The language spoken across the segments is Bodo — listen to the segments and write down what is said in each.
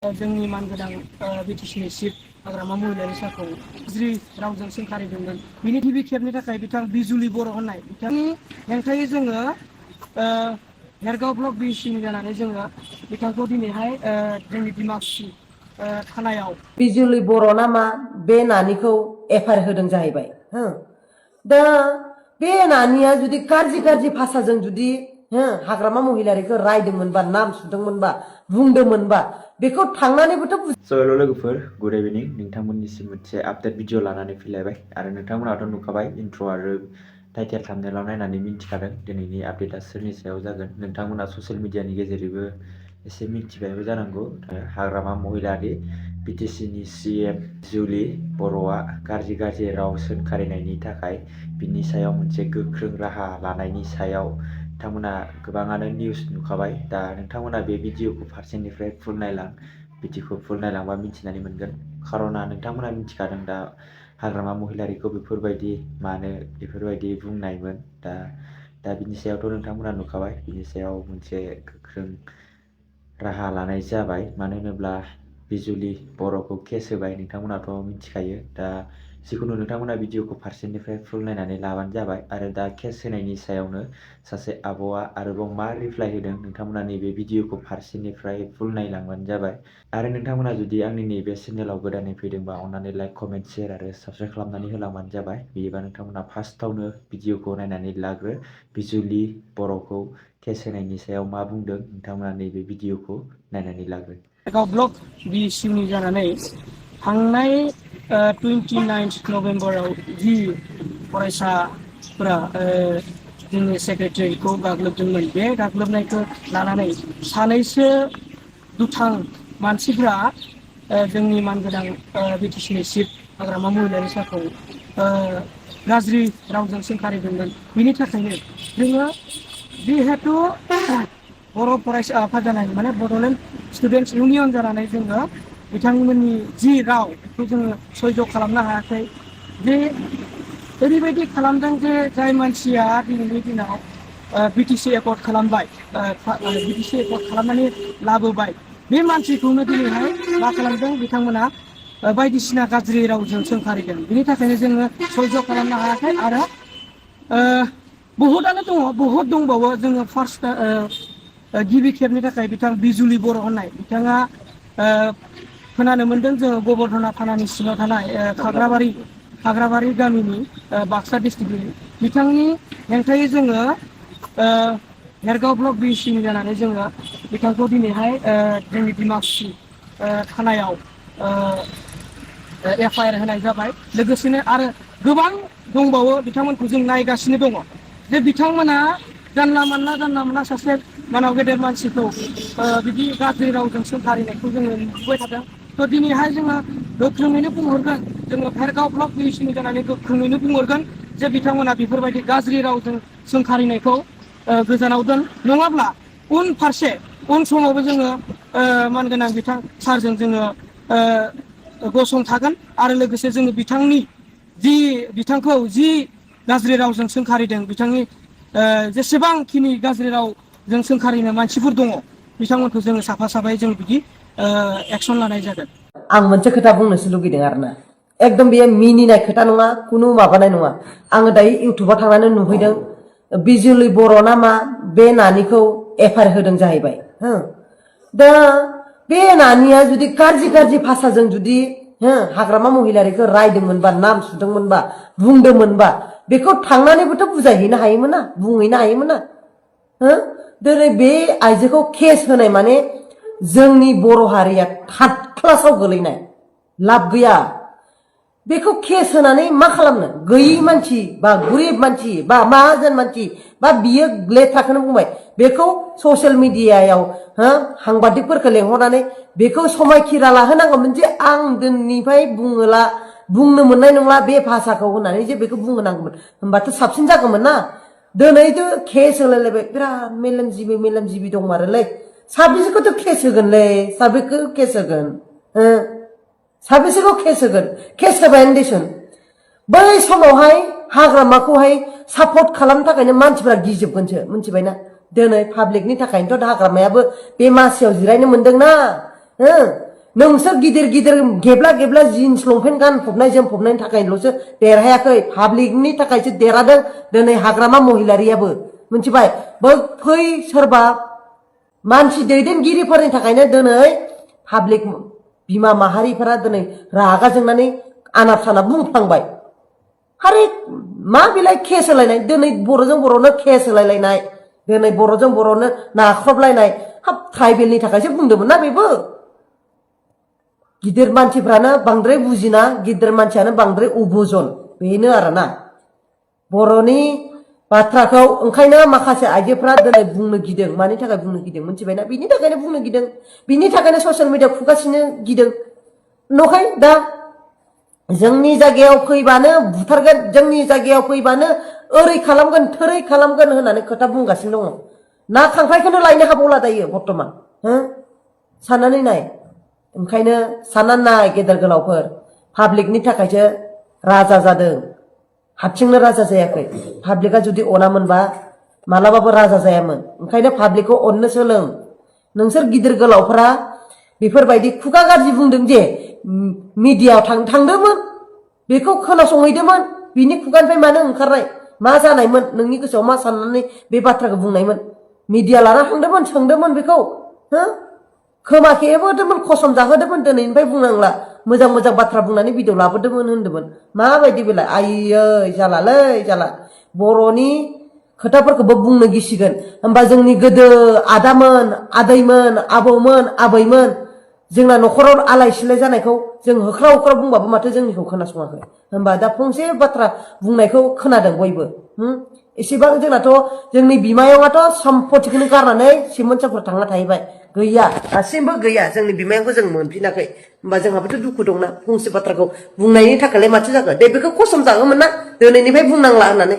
जोंनि मानगोनां बिटिसिनि चिफ हाग्रामा महिलारि सारखौ गाज्रि रावजों सोंखारिदोंमोन। बिनि गिबि खेबनि थाखाय बिथां बिजुलि बर' होननाय बिथांनि हेंथायै जोङो हेरगाव ब्लक बिसिनि जानानै जोङो बिथांखौ दिनैहाय जोंनि डिमाकुसि थानायाव बिजुलि बर' नामा बे नानिखौ एफआइआर होदों जाहैबाय हो दा बे नानिया जुदि गाज्रि भाषाजों जुदि हाग्रामा महिलारिखौ रायदोंमोनबा नाम सुदोंमोनबा बुंदोंमोनबा बेखौ थांनानैबोथ' हेल' लोगोफोर गुड इभिनिं नोंथांमोननिसिम मोनसे आपडेट भिडिअ लानानै फैलायबाय आरो नोंथांमोनाथ' नुखाबाय इन्ट्र आरो टाइटेल थाम्बनेइलाव नायनानै मिन्थिखादों दिनैनि आपडेटआ सोरनि सायाव जागोन। नोंथांमोना ससियेल मिडियानि गेजेरैबो एसे मिन्थिबायबो जानांगौ। हाग्रामा महिलारि बिटिसिनि CM बिजुलि बर'आ गाज्रि राव सोंखारिनायनि थाखाय बिनि सायाव मोनसे गोख्रों राहा लानायनि सायाव बिथांमोना गोबाङानो निउस नुखाबाय। दा नोंथांमोना बे भिडिअखौ फारसेनिफ्राय फुल नायलां भिडिअखौ फुल नायलांबा मिन्थिनानै मोनगोन। खार'ना नोंथांमोना मिन्थिखादों दा हाग्रामा महिलारिखौ बेफोरबायदि बुंनायमोन। दा बिनि सायावथ' नोंथांमोना नुखाबाय। बिनि सायाव मोनसे गोख्रों राहा लानाय जाबाय। मानो होनोब्ला बिजुलि बर'खौ केस होबाय नोंथांमोनाथ' मिथिखायो। दा जिखुनु नोंथांमोना भिडिअखौ फारसेनिफ्राय फुल नायनानै लाबानो जाबाय। आरो दा केस होनायनि सायावनो सासे आब'आ आरोबाव मा रिप्लाइ होदों नोंथांमोना नैबे भिडिअखौ फारसेनिफ्राय फुल नायलांबानो जाबाय। आरो नोंथांमोना जुदि आंनि नैबे चेनेलाव गोदानै फैदोंबा अन्नानै लाइक कमेन्ट शेयार आरो साबस्क्राइब खालामनानै होलांबानो जाबाय। बिदिबा नोंथांमोना फार्स्टआवनो भिडिअखौ नायनानै लाग्रो बिजुलि बर'खौ केस होनायनि सायाव मा बुंदों नोंथांमोना नैबे भिडिअखौ नायनानै लाग्रो। हेरगाव ब्लक बिसिनि जानानै थांनाय 29 नभेम्बराव जि फरायसाफोरा जोंनि सेक्रेटारिखौ गाग्लोबदोंमोन। बे गाग्लोबनायखौ लानानै सानैसो दुथां मानसिफ्रा जोंनि मानगोनां बिटिसिनि चिफ हाग्रामा महिलारि सारखौ गाज्रि रावजों सोंखारिदोंमोन। बिनि थाखायनो जोङो जिहेतु बर' फरायसा आफाद जानाय माने बड'लेण्ड स्टुडेन्टस इउनियन जानानै जोङो बिथांमोननि जि राव बेखौ जोङो सैज' खालामनो हायाखै। जे ओरैबायदि खालामदों जे जाय मानसिया दिनैनि दिनाव बिटिसि एकर्ड खालामबाय, बिटिसि एकर्ड खालामनानै लाबोबाय, बे मानसिखौनो दिनैहाय मा खालामदों बिथांमोना बायदिसिना गाज्रि रावजों सोंखारिदों। बिनि थाखायनो जोङो सैज' खालामनो हायाखै। आरो बहुतआनो दङ, बहुद दंबावो। जोङो फार्स्ट गिबि खेबनि थाखाय बिथां बिजुलि बर' होननाय बिथाङा खोनानो मोन्दों जोङो गबर्धना थानानि सिङाव थानाय खाग्राबारि गामिनि बाक्सा डिस्ट्रिक्टनि बिथांनि हेंथायै जोङो हेरगाव ब्लक बिसिनि जानानै जोङो बिथांखौ दिनैहाय जोंनि डिमाकुसि थानायाव एफआइआर होनाय जाबाय। लोगोसेनो आरो गोबां दंबावो बिथांमोनखौ जों नायगासिनो दङ जे बिथांमोना जानला मानला सासे मानाव गेदेर मानसिखौ बिदि गाज्रि रावजों सोंखारिनायखौ जोङो नुबाय थादों। थ' दिनैहाय जोङो गोख्रोङैनो बुंहरगोन, जोङो हेरगाव ब्लक बिसिनि जानानै गोख्रोङैनो बुंहरगोन जे बिथांमोना बेफोरबायदि गाज्रि रावजों सोंखारिनायखौ गोजानाव दोन। नङाब्ला उन समावबो जोङो मानगोनां बिथां सारजों जोङो गसंथागोन। आरो लोगोसे जोङो बिथांखौ जि गाज्रि रावजों सोंखारिदों, बिथांनि जेसेबांखिनि गाज्रि रावजों सोंखारिनो मानसिफोर दङ बिथांमोनखौ जोङो साफायै जों बिदि एक्सन लानाय जागोन। आं मोनसे खोथा बुंनोसो लुगैदों आरोना, एकदम बेयो मिनिनाय खोथा नङा, कुनु माबानाय नङा। आङो दायो इउटुबाव थांनानै नुहैदों बिजुलि बर' नामा बे नानिखौ एफआइआर होदों जाहैबाय। दा बे नानिया जुदि गाज्रि भाषाजों जुदि हाग्रामा महिलारिखौ रायदोंमोनबा नाम सुदोंमोनबा बुंदोंमोनबा बेखौ थांनानैबोथ' बुजायहैनो हायोमोन ना, बुंहैनो हायोमोन ना। दिनै बे आइजोखौ केस होनाय माने जोंनि बर' हारिया थार्ड क्लासाव गोलैनाय, लाब गैया। बेखौ केस होनानै मा खालामनो? गैयि मानसि बा गरिब मानसि बा माहाजोन मानसि बा बियो लेथ्राखौनो बुंबाय, बेखौ ससियेल मिडियायाव साংবাদিকफोरखौ लेंहरनानै बेखौ समायखिरा लाहोनांगौमोन जे आं दिनैनिफ्राय बुंनो मोननाय नंला बे भाषाखौ होननानै जे बेखौ बुंनो नांगौमोन। होमबाथ' साबसिन जागौमोन ना। दिनैथ' केस होलायलायबाय, बिराद मेलेमजिबि दंमारोलै। साबेसेखौथ' केस होगोनलै, साबेसेखौ केस होगोन? साबेसेखौ केस होगोन? केस होबायानो देसुन। बै समावहाय हाग्रामाखौहाय सापर्ट खालामनो थाखायनो मानसिफ्रा गिजोबगोनसो, मिथिबायना? दिनै पाब्लिकनि थाखायनोथ' हाग्रामायाबो बे मासियाव जिरायनो मोनदोंना। नोंसोर गिदिर गिदिर गेब्ला गेब्ला जिन्स लंपेन्ट गानफबनाय जोमफबनायनि थाखायल'सो देरहायाखै पाब्लिकनि थाखायसो देरहादों दिनै हाग्रामा महिलारियाबो मिथिबाय फै सोरबा मानसि दैदेनगिरिफोरनि थाखायनो दिनै पाब्लिक बिमा माहारिफोरा दिनै रागा जोंनानै आनाब सानाब बुंफ्लांबाय आरे मा बेलाय केस होलायनाय दिनै बर'जों बर'नो केस होलायलायनाय दिनै बर'जों बर'नो नाख्रबलायनाय हाब ट्राइबेलनि थाखायसो बुंदोंमोन ना बेबो गिदिर मानसिफ्रानो बांद्राय बुजिना गिदिर मानसियानो बांद्राय उबुजन बेनो आरोना बर'नि बाथ्राखौ ओंखायनो माखासे आइजोफ्रा दिनै बुंनो गिदों मानि थाखाय बुंनो गिदों मिथिबायना बिनि थाखायनो बुंनो गिदों बिनि थाखायनो ससियेल मिडियाआव खुगासिनो गिदों नखाय दा जोंनि जायगायाव फैबानो बुथारगोन जोंनि जायगायाव फैबानो ओरै खालामगोन थोरै खालामगोन होननानै खोथा बुंगासिनो दङ ना खांख्राइखौनो लायनो हाबावला दायो बर्तमान हो साननानै नाय ओंखायनो साननानै नाय गेदेर गोलावफोर पाब्लिकनि थाखायसो राजा जादों हारसिंनो राजा जायाखै पाब्लिकआ जुदि अनामोनबा मालाबाबो राजा जायामोन ओंखायनो पाब्लिकखौ अननो सोलों नोंसोर गिदिर गोलावफोरा बेफोरबायदि खुगा गाज्रि बुंदों जे मिडियायाव थांदोंमोन बेखौ खोनासंहैदोंमोन बिनि खुगानिफ्राय मानो ओंखारनाय मा जानायमोन नोंनि गोसोआव मा साननानै बे बाथ्राखौ बुंनायमोन मिडिया लाना थांदोंमोन सोंदोंमोन बेखौ हो खोमा खेबहोदोंमोन खसम जाहोदोंमोन दिनैनिफ्राय बुंनांला मोजां मोजां बाथ्रा बुंनानै भिडिअ लाबोदोंमोन होनदोंमोन माबायदि बेलाय आयै जाला बर'नि खोथाफोरखौबो बुंनो गिसिगोन होमबा जोंनि गोदो आदामोन आदैमोन आबौमोन आबैमोन जोंना न'खराव आलाय सिलाय जानायखौ जों होख्राव होख्राव बुंबाबो माथो जोंनिखौ खोनासङाखै होमबा दा फंसे बाथ्रा बुंनायखौ खोनादों बयबो एसेबां जोंनाथ' जोंनि बिमायंआथ' सम्पतिखौनो गारनानै सिमोनसाफोर थांना थाहैबाय गैया दासिमबो गैया जोंनि बिमायंखौ जों मोनफिनाखै होमबा जोंहाबोथ' दुखु दंना फंसे बाथ्राखौ बुंनायनि थाखायलाय माथो जागोन दे बेखौ खसम जागौमोन ना दिनैनिफ्राय बुंनांला होननानै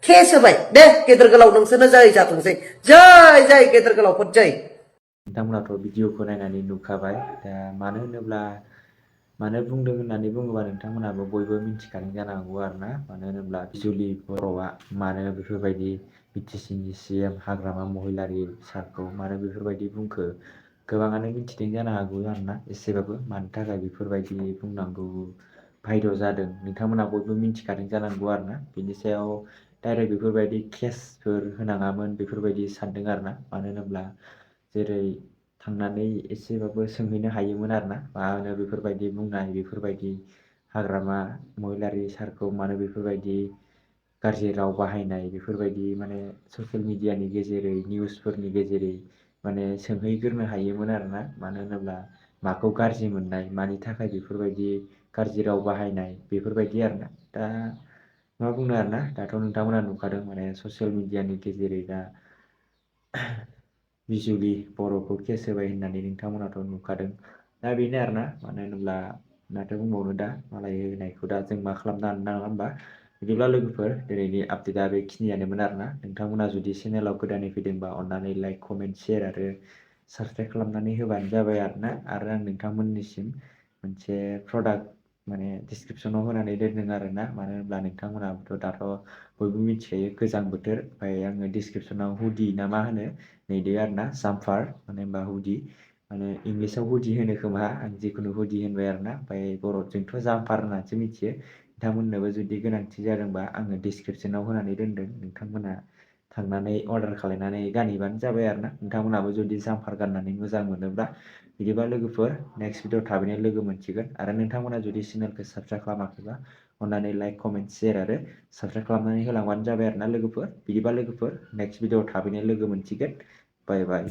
केस होबाय दे गेदेर गोलाव नोंसोरनो जै जाथोंसै जै गेदेर गोलावफोर जै नोंथांमोनाथ' भिडिअखौ नायनानै नुखाबाय दा मानो होनोब्ला मानो बुंदों होननानै बुङोबा नोंथांमोनाबो बयबो मिथिखादों जानांगौ आरोना मानो होनोब्ला बिजुलि बर'आ मानो बेफोरबायदि बिटिसिनि CM हाग्रामा महिलारि सारखौ मानो बेफोरबायदि बुंखो गोबाङानो मिथिदों जानो हागौ आरोना एसेबाबो मानि थाखाय बेफोरबायदि बुंनांगौ भाइर' जादों नोंथांमोना बयबो मिथिखादों जानांगौ आरोना बिनि सायाव डाइरेक्ट बेफोरबायदि केसफोर होनाङामोन बेफोरबायदि सानदों आरोना मानो होनोब्ला जेरै थांनानै एसेबाबो सोंहैनो हायोमोन आरोना मानो बेफोरबायदि बुंनाय बेफोरबायदि हाग्रामा महिलारि सारखौ मानो बेफोरबायदि गाज्रि राव बाहायनाय बेफोरबायदि माने ससियेल मिडियानि गेजेरै निउसफोरनि गेजेरै माने सोंहैग्रोनो हायोमोन आरोना मानो होनोब्ला माखौ गाज्रि मोननाय मानि थाखाय बेफोरबायदि गाज्रि राव बाहायनाय बेफोरबायदि आरोना दा मा बुंनो आरोना दाथ' नोंथांमोना नुखादों माने ससियेल मिडियानि गेजेरै दा बिजुलि बर'खौ केस होबाय होननानै नोंथांमोनाथ' नुखादों दा बेनो आरोना मानो होनोब्ला माथो बुंबावनो दा मालाय होनायखौ दा जों मा खालामनो हानो नङा होमबा बिदिब्ला लोगोफोर दिनैनि आपडेटआ बेखिनियानोमोन आरोना नोंथांमोना जुदि चेनेलाव गोदानै फैदोंबा अननानै लाइक कमेन्ट शेयार आरो साबसक्राइब खालामनानै होबानो जाबाय आरोना आरो आं नोंथांमोननिसिम मोनसे प्रडाक्ट माने डिसक्रिपसनाव होनानै दोनदों आरोना मानो होनब्ला नोंथांमोनाबोथ' दाथ' बयबो मिथिखायो गोजां बोथोर ओमफ्राय आङो डिसक्रिपसनाव हुडि ना मा होनो नैदो आरोना जाम्पार माने होनबा हुडि माने इंलिसाव हुडि होनो खोमा आं जिखुनु हुडि होनबाय आरोना ओमफ्राय बर'जोंथ' जाम्पार होननानैसो मिथियो नोंथांमोननोबो जुदि गोनांथि जादोंबा आङो डिसक्रिपसनाव होनानै दोनदों नोंथांमोना थांनानै अर्डार खालायनानै गानहैबानो जाबाय आरोना नोंथांमोनाबो जुदि जाम्पार गाननानै मोजां मोनोब्ला बिदिबा लोगोफोर नेक्स्ट भिडिअ थाबैनो लोगो मोनसिगोन आरो नोंथांमोना जुदि चेनेलखौ साबसक्राइब खालामाखैबा अननानै लाइक कमेन्ट शेयार आरो साबसक्राइब खालामनानै होलांबानो जाबाय आरोना लोगोफोर बिदिबा लोगोफोर नेक्स्ट भिडिअ थाबैनो लोगो मोनसिगोन बाय बाय